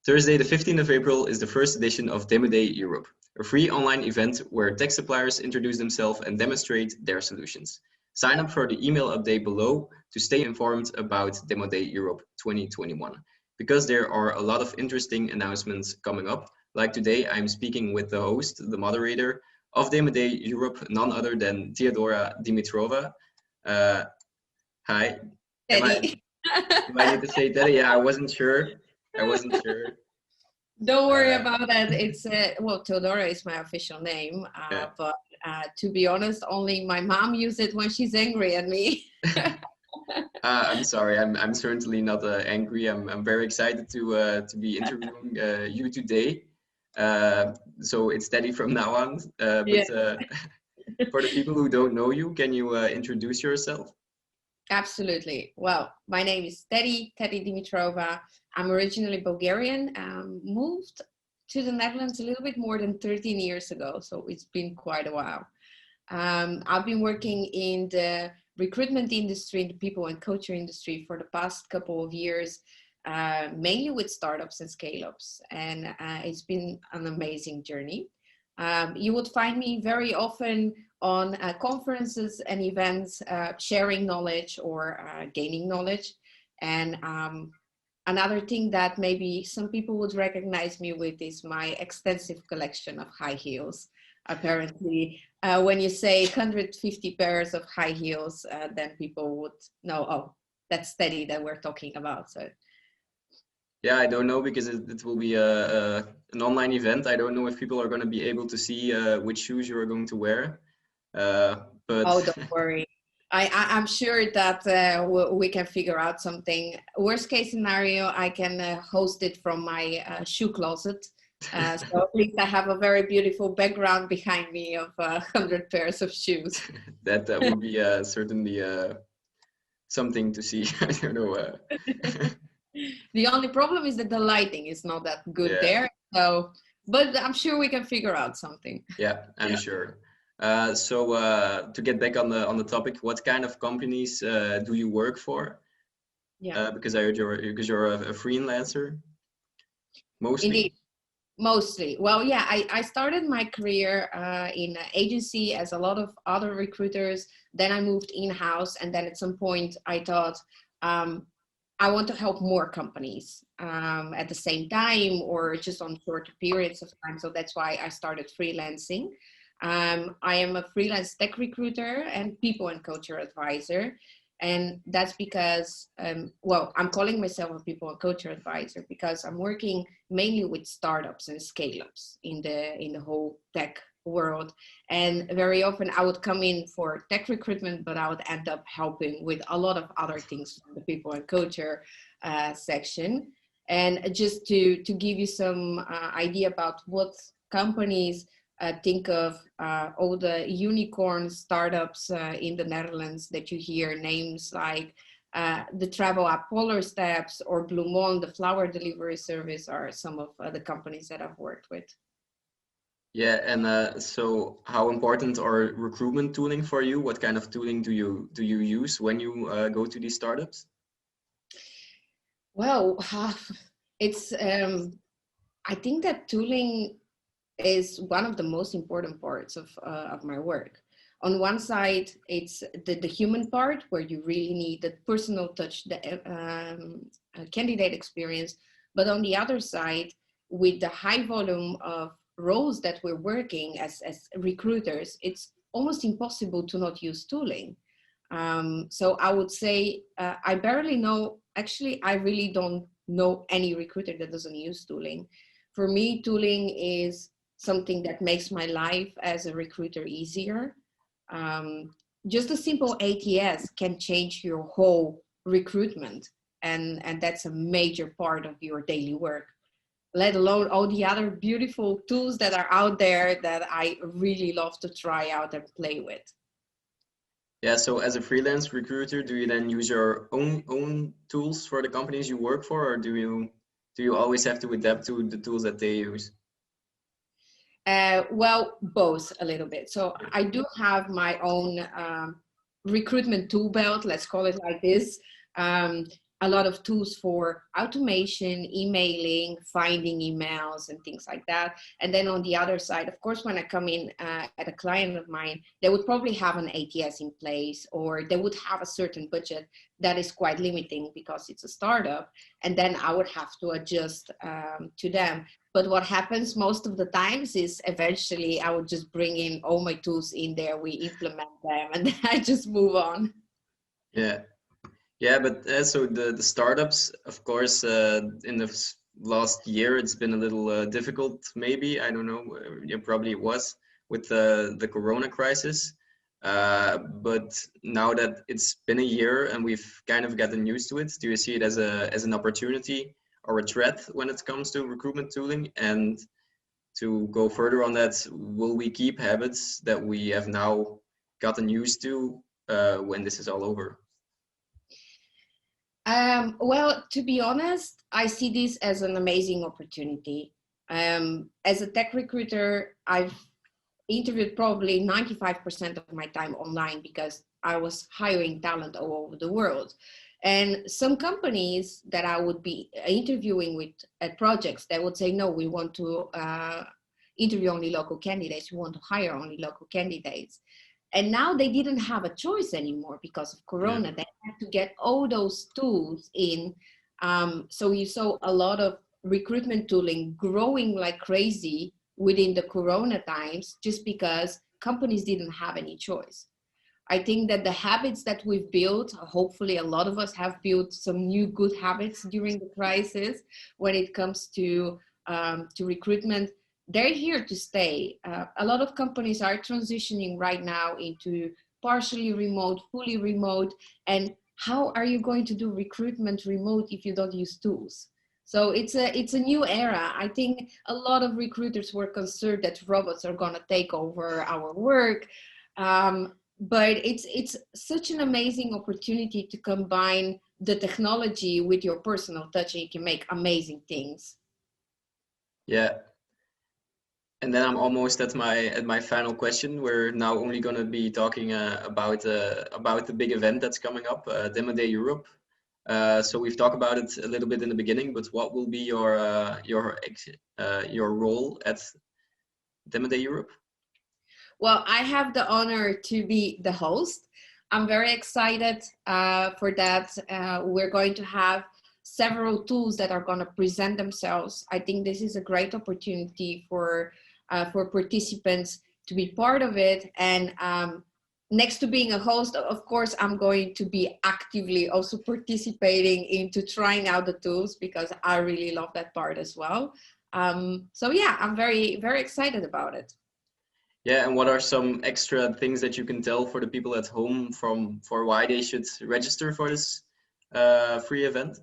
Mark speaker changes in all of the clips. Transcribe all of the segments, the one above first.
Speaker 1: Thursday, the 15th of April is the first edition of DemoDay Europe, a free online event where tech suppliers introduce themselves and demonstrate their solutions. Sign up for the email update below to stay informed about DemoDay Europe 2021, because there are a lot of interesting announcements coming up. Like today, I'm speaking with the host, the moderator of DemoDay Europe, none other than Dimitrova. Hi.
Speaker 2: Teddy.
Speaker 1: Do I need to say Teddy? Yeah, I wasn't sure.
Speaker 2: Don't worry about that. It's well, Theodora is my official name,
Speaker 1: Yeah.
Speaker 2: but to be honest, only my mom uses it when she's angry at me.
Speaker 1: I'm sorry. I'm certainly not angry. I'm very excited to be interviewing you today. So it's Teddy from now on.
Speaker 2: Yeah.
Speaker 1: For the people who don't know you, can you introduce yourself?
Speaker 2: Absolutely. Well, my name is Teddy Dimitrova. I'm originally Bulgarian, moved to the Netherlands a little bit more than 13 years ago, so it's been quite a while. I've been working in the recruitment industry, in the people and culture industry for the past couple of years, mainly with startups and scale-ups, and it's been an amazing journey. You would find me very often on conferences and events, sharing knowledge or gaining knowledge. And another thing that maybe some people would recognize me with is my extensive collection of high heels. Apparently, when you say 150 pairs of high heels, then people would know, oh, that's Teddy that we're talking about. So.
Speaker 1: Yeah, I don't know, because it will be an online event. I don't know if people are going to be able to see which shoes you are going to wear. But
Speaker 2: oh, don't worry. I'm sure that we can figure out something. Worst case scenario, I can host it from my shoe closet. So at least I have a very beautiful background behind me of 100 pairs of shoes.
Speaker 1: that would be certainly something to see. I don't know.
Speaker 2: The only problem is that the lighting is not that good there. So, but I'm sure we can figure out something.
Speaker 1: Yeah, I'm sure. So to get back on the topic, what kind of companies do you work for?
Speaker 2: Yeah.
Speaker 1: Because I heard you're a freelancer. Mostly.
Speaker 2: Indeed. Mostly. Well, yeah, I started my career in an agency as a lot of other recruiters. Then I moved in-house, and then at some point I thought, I want to help more companies at the same time, or just on shorter periods of time. So that's why I started freelancing. I am a freelance tech recruiter and people and culture advisor. And that's because, well, I'm calling myself a people and culture advisor because I'm working mainly with startups and scale-ups in the whole tech world. And very often I would come in for tech recruitment, but I would end up helping with a lot of other things from the people and culture section. And just to give you some idea about what companies think of, all the unicorn startups in the Netherlands that you hear, names like the travel app Polar Steps or Bloemon, the flower delivery service, are some of the companies that I've worked with.
Speaker 1: Yeah, and so how important are recruitment tooling for you? What kind of tooling do you use when you go to these startups?
Speaker 2: Well, it's I think that tooling is one of the most important parts of my work. On one side, it's the human part, where you really need the personal touch, the candidate experience. But on the other side, with the high volume of roles that we're working as recruiters, it's almost impossible to not use tooling. So I would say I barely know, actually, I really don't know any recruiter that doesn't use tooling. For me, tooling is something that makes my life as a recruiter easier. Just a simple ATS can change your whole recruitment, and that's a major part of your daily work, let alone all the other beautiful tools that are out there that I really love to try out and play with.
Speaker 1: Yeah, so as a freelance recruiter, do you then use your own tools for the companies you work for, or do you always have to adapt to the tools that they use?
Speaker 2: Well, both a little bit. So I do have my own recruitment tool belt, let's call it like this. a lot of tools for automation, emailing, finding emails and things like that. And then on the other side, of course, when I come in at a client of mine, they would probably have an ATS in place, or they would have a certain budget that is quite limiting because it's a startup. And then I would have to adjust to them. But what happens most of the times is eventually I would just bring in all my tools in there, we implement them, and then I just move on.
Speaker 1: Yeah. Yeah, but so the startups, of course, in the last year, it's been a little difficult, maybe. I don't know. Yeah, probably it was with the Corona crisis. But now that it's been a year and we've kind of gotten used to it, do you see it as an opportunity or a threat when it comes to recruitment tooling? And to go further on that, will we keep habits that we have now gotten used to when this is all over?
Speaker 2: Well, to be honest, I see this as an amazing opportunity. As a tech recruiter, I've interviewed probably 95% of my time online because I was hiring talent all over the world. And some companies that I would be interviewing with at projects, they would say, no, we want to interview only local candidates. We want to hire only local candidates. And now they didn't have a choice anymore because of Corona.
Speaker 1: Yeah.
Speaker 2: They had to get all those tools in. So you saw a lot of recruitment tooling growing like crazy within the Corona times, just because companies didn't have any choice. I think that the habits that we've built, hopefully a lot of us have built some new good habits during the crisis when it comes to recruitment. They're here to stay. A lot of companies are transitioning right now into partially remote, fully remote. And how are you going to do recruitment remote if you don't use tools? So it's a new era. I think a lot of recruiters were concerned that robots are going to take over our work. But it's such an amazing opportunity to combine the technology with your personal touch, and you can make amazing things.
Speaker 1: Yeah. And then I'm almost at my final question. We're now only going to be talking about the big event that's coming up, DemoDay Europe. So we've talked about it a little bit in the beginning, but what will be your role at DemoDay Europe?
Speaker 2: Well, I have the honor to be the host. I'm very excited for that. We're going to have several tools that are going to present themselves. I think this is a great opportunity for participants to be part of it. And next to being a host, of course, I'm going to be actively also participating into trying out the tools because I really love that part as well. So yeah, I'm very, very excited about it.
Speaker 1: Yeah, and what are some extra things that you can tell for the people at home for why they should register for this free event?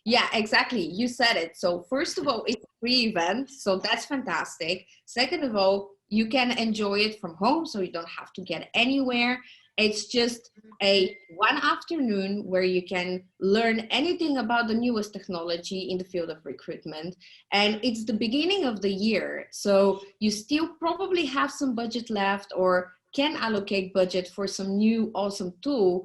Speaker 2: Yeah, exactly. You said it. So first of all, it's a free event, so that's fantastic. Second of all, you can enjoy it from home, so you don't have to get anywhere. It's just a one afternoon where you can learn anything about the newest technology in the field of recruitment. And it's the beginning of the year, so you still probably have some budget left or can allocate budget for some new awesome tool.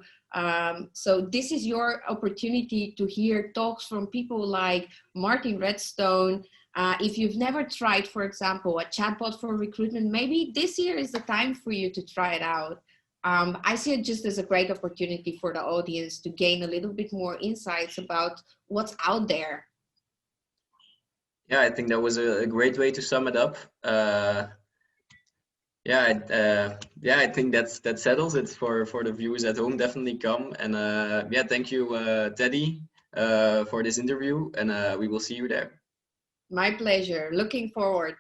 Speaker 2: So this is your opportunity to hear talks from people like Martin Redstone. If you've never tried, for example, a chatbot for recruitment, maybe this year is the time for you to try it out. I see it just as a great opportunity for the audience to gain a little bit more insights about what's out there.
Speaker 1: Yeah, I think that was a great way to sum it up. Yeah, I think that settles it for the viewers at home. Definitely come, and yeah, thank you, Teddy, for this interview, and we will see you there.
Speaker 2: My pleasure. Looking forward.